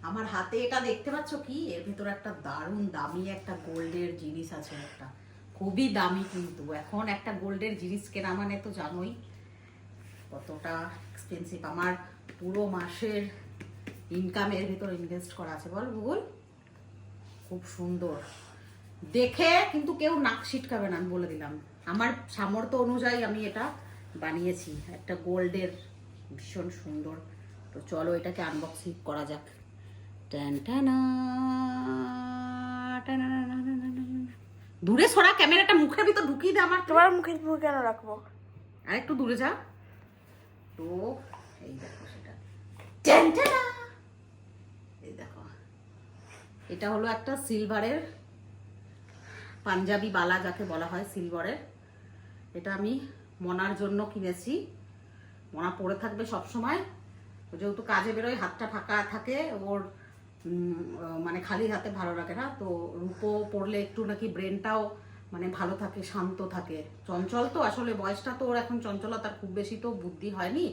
আমার হাতে এটা দেখতে পাচ্ছ কি, এর ভিতরে একটা দারুণ দামি একটা গোল্ডের জিনিস আছে, একটা খুবই দামি। কিন্তু এখন একটা গোল্ডের জিনিস কেনা মানে তো জানোই কতটা এক্সপেন্সিভ। আমার পুরো মাসের ইনকামের ভিতর ইনভেস্ট করা আছে, বল গুগল। খুব সুন্দর দেখে, কিন্তু কেউ নাক ছিটকাবে না, আমি বলে দিলাম। আমার সামর্থ্য অনুযায়ী আমি এটা বানিয়েছি, একটা গোল্ডের, ভীষণ সুন্দর। তো চলো এটাকে আনবক্সিং করা যাক। দূরে সরা, ক্যামেরাটা মুখের ভিতর ঢুকিয়ে দে আমার। তোমার মুখে কেন রাখবো? আর একটু দূরে যা। তো এই দেখো সেটা, এই দেখো, এটা হলো একটা সিলভারের পাঞ্জাবি বালা, যাকে বলা হয় সিলভারের। এটা আমি মনার জন্য কিনেছি। মনা পরে থাকবে সব সময়, যেহেতু কাজে বেরোয়, হাতটা ফাঁকা থাকে ওর, মানে খালি হাতে ভালো লাগে না। তো রূপো পরলে একটু নাকি ব্রেনটাও মানে ভালো থাকে, শান্ত থাকে। চঞ্চল তো আসলে, বয়সটা তো ওর এখন, চঞ্চলতার খুব বেশি তো বুদ্ধি হয়নি।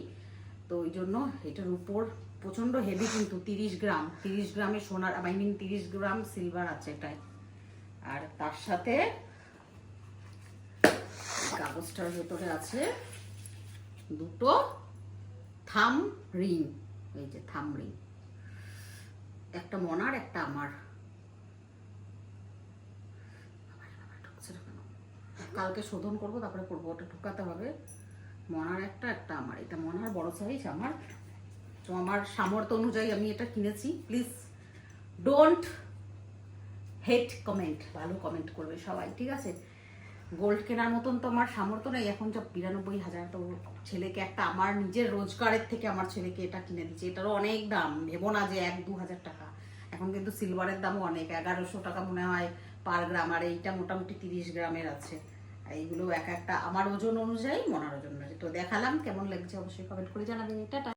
তো ওই জন্য এটার উপর প্রচণ্ড হেভি, কিন্তু 30 গ্রামের সোনার, আই মিন 30 গ্রাম সিলভার আছে এটায়। আর তার সাথে কাগজটার ভেতরে আছে দুটো থাম রিং। এই যে থাম রিং, একটা মনার, একটা আমার। কালকে শোধন করবো, তারপরে পরবো, ওটা ঢুকাতে হবে। মনার একটা, একটা আমার। এটা মনার বড় সাইজ আমার। তো আমার সামর্থ্য অনুযায়ী আমি এটা কিনেছি। প্লিজ ডোন্ট হেট কমেন্ট, ভালো কমেন্ট করবে সবাই, ঠিক আছে? গোল্ড কেনার মতন তো আমার সামর্থ্য নেই এখন, সব 92,000। তো ছেলেকে একটা, আমার নিজের রোজগারের থেকে আমার ছেলেকে এটা কিনে দিচ্ছি। এটারও অনেক দাম, ভেবো না যে 1-2 হাজার টাকা। এখন কিন্তু সিলভারের দামও অনেক, 1100 টাকা মনে হয় পার গ্রাম। আর এইটা মোটামুটি 30 গ্রামের আছে। আর এইগুলো এক একটা আমার ওজন অনুযায়ী, মনার ওজন অনুযায়ী। তো দেখালাম, কেমন লাগছে অবশ্যই কমেন্ট করে জানাবেন। এটা